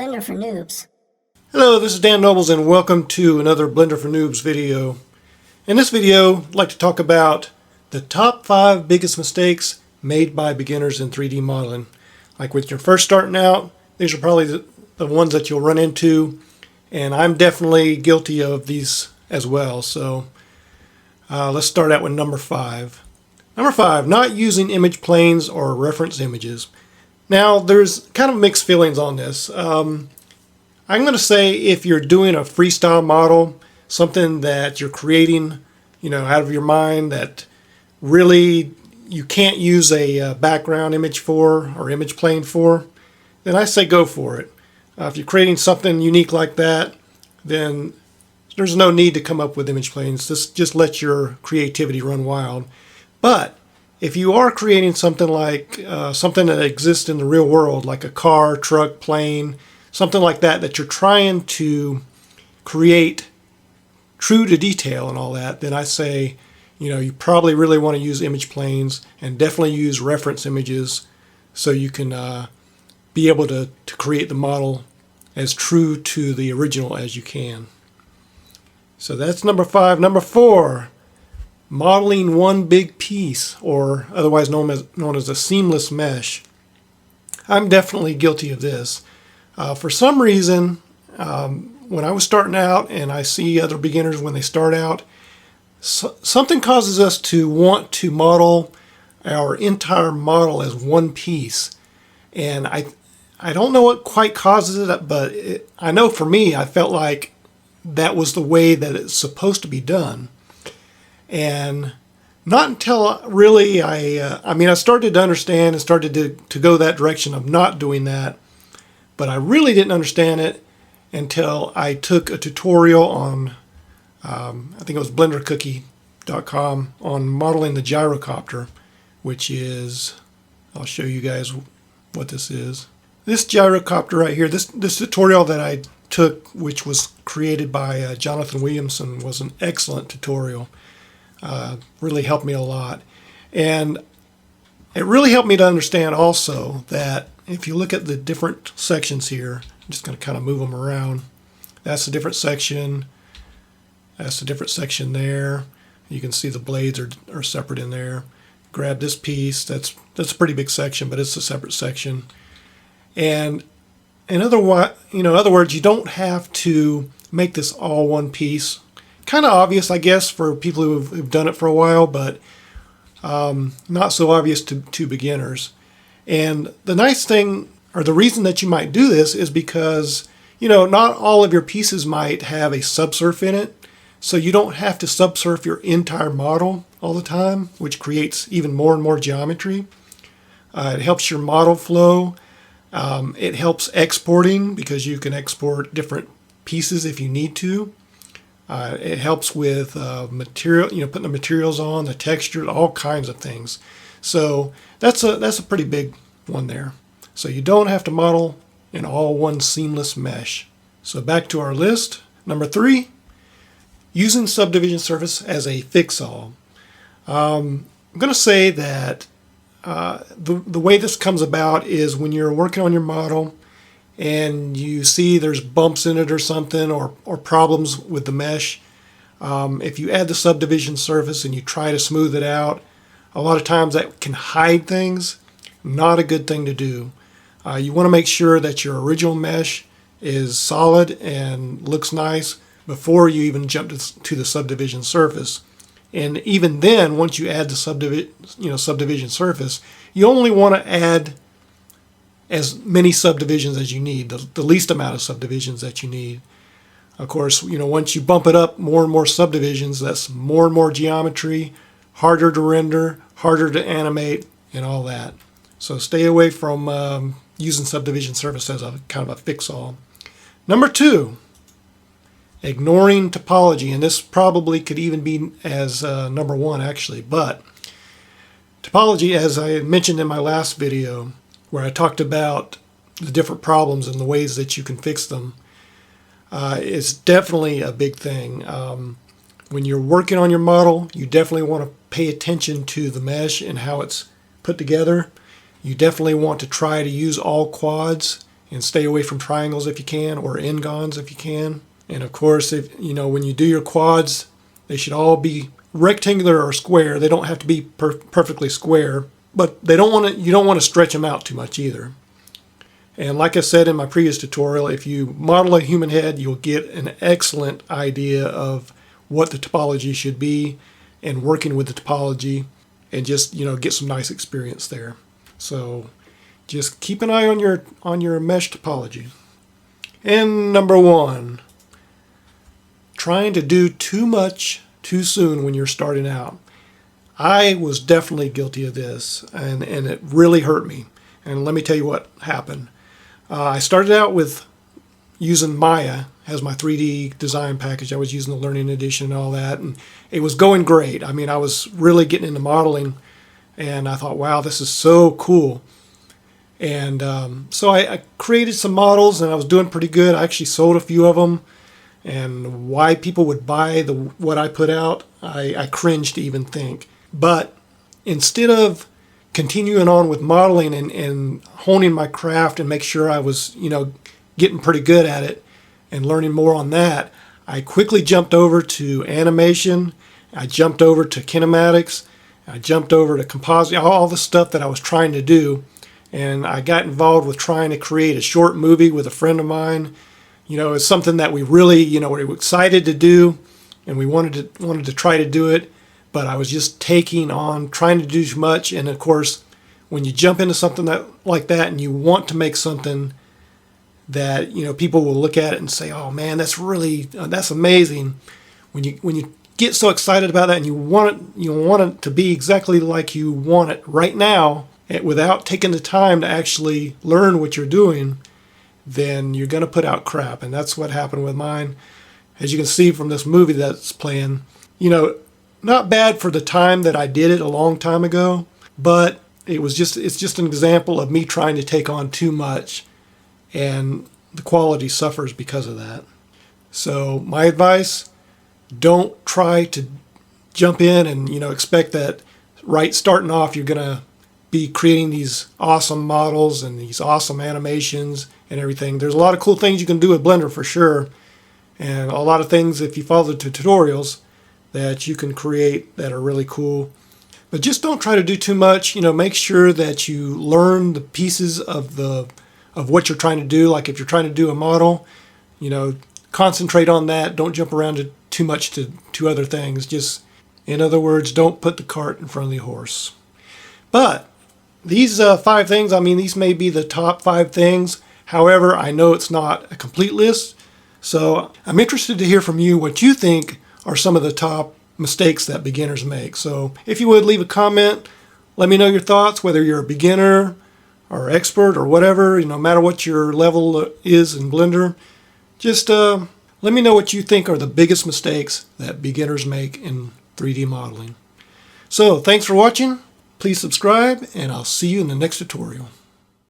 Blender for Noobs. Hello, this is Dan Nobles and welcome to another Blender for Noobs video. In this video, I'd like to talk about the top 5 biggest mistakes made by beginners in 3D modeling. Like when you're first starting out, these are probably the ones that you'll run into, and I'm definitely guilty of these as well. So let's start out with number 5. Number 5, not using image planes or reference images. Now, there's kind of mixed feelings on this. I'm going to say if you're doing a freestyle model, something that you're creating, out of your mind that really you can't use a background image for or image plane for, then I say go for it. If you're creating something unique like that, then there's no need to come up with image planes. Just let your creativity run wild. But if you are creating something like something that exists in the real world, like a car, truck, plane, something like that, that you're trying to create true to detail and all that, then I say, you probably really want to use image planes and definitely use reference images so you can be able to create the model as true to the original as you can. So that's number 5. Number 4, modeling one big piece, or otherwise known as a seamless mesh. I'm definitely guilty of this. For some reason, when I was starting out and I see other beginners when they start out, something causes us to want to model our entire model as one piece. And I don't know what quite causes it, but I know for me, I felt like that was the way that it's supposed to be done. And not until really I started to understand and started to go that direction of not doing that. But I really didn't understand it until I took a tutorial on, I think it was blendercookie.com, on modeling the gyrocopter, which is, I'll show you guys what this is. This gyrocopter right here, this tutorial that I took, which was created by Jonathan Williamson, was an excellent tutorial. Really helped me a lot. And it really helped me to understand also that if you look at the different sections here, I'm just going to kind of move them around. That's a different section. That's a different section there. You can see the blades are separate in there. Grab this piece. That's a pretty big section, but it's a separate section. And in other words, you don't have to make this all one piece. Kind of obvious, I guess, for people who've done it for a while, but not so obvious to beginners. And the nice thing, or the reason that you might do this, is because not all of your pieces might have a subsurf in it, so you don't have to subsurf your entire model all the time, which creates even more and more geometry. It helps your model flow. It helps exporting because you can export different pieces if you need to. It helps with material, putting the materials on, the texture, all kinds of things. So that's a pretty big one there. So you don't have to model in all one seamless mesh. So back to our list. Number 3, using subdivision surface as a fix-all. I'm going to say that the way this comes about is when you're working on your model and you see there's bumps in it or something, or problems with the mesh. If you add the subdivision surface and you try to smooth it out, a lot of times that can hide things. Not a good thing to do. You want to make sure that your original mesh is solid and looks nice before you even jump to the subdivision surface. And even then, once you add the subdivision surface, you only want to add as many subdivisions as you need, the least amount of subdivisions that you need. Of course, once you bump it up more and more subdivisions, that's more and more geometry, harder to render, harder to animate, and all that. So stay away from using subdivision surface as a kind of a fix-all. Number 2, ignoring topology, and this probably could even be as number 1 actually, but topology, as I mentioned in my last video, where I talked about the different problems and the ways that you can fix them, is definitely a big thing. When you're working on your model, you definitely want to pay attention to the mesh and how it's put together. You definitely want to try to use all quads and stay away from triangles if you can, or n-gons if you can. And of course, if when you do your quads, they should all be rectangular or square. They don't have to be perfectly square, but you don't want to stretch them out too much either. And like I said in my previous tutorial, if you model a human head, you'll get an excellent idea of what the topology should be and working with the topology, and just get some nice experience there. So just keep an eye on your mesh topology. And number 1, trying to do too much too soon when you're starting out. I was definitely guilty of this, and it really hurt me. And let me tell you what happened. I started out with using Maya as my 3D design package. I was using the Learning Edition and all that, and it was going great. I mean, I was really getting into modeling, and I thought, wow, this is so cool. And so I created some models, and I was doing pretty good. I actually sold a few of them, and why people would buy what I put out, I cringe to even think. But instead of continuing on with modeling and honing my craft and make sure I was, getting pretty good at it and learning more on that, I quickly jumped over to animation. I jumped over to kinematics. I jumped over to composite, all the stuff that I was trying to do. And I got involved with trying to create a short movie with a friend of mine. It's something that we really, were excited to do, and we wanted to try to do it. But I was just trying to do too much. And of course, when you jump into something like that and you want to make something that, people will look at it and say, oh man, that's amazing. When you get so excited about that and you want it to be exactly like you want it right now, without taking the time to actually learn what you're doing, then you're going to put out crap. And that's what happened with mine. As you can see from this movie that's playing, not bad for the time that I did it a long time ago, but it's just an example of me trying to take on too much, and the quality suffers because of that. So my advice, don't try to jump in and expect that right starting off you're going to be creating these awesome models and these awesome animations and everything. There's a lot of cool things you can do with Blender for sure, and a lot of things, if you follow the tutorials, that you can create that are really cool. But just don't try to do too much. Make sure that you learn the pieces of what you're trying to do. Like if you're trying to do a model, concentrate on that. Don't jump around too much to other things. Just, in other words, don't put the cart in front of the horse. But these 5 things, these may be the top 5 things. However, I know it's not a complete list. So I'm interested to hear from you what you think are some of the top mistakes that beginners make. So if you would, leave a comment. Let me know your thoughts, whether you're a beginner or expert or whatever, no matter what your level is in Blender. Just let me know what you think are the biggest mistakes that beginners make in 3D modeling. So thanks for watching. Please subscribe, and I'll see you in the next tutorial.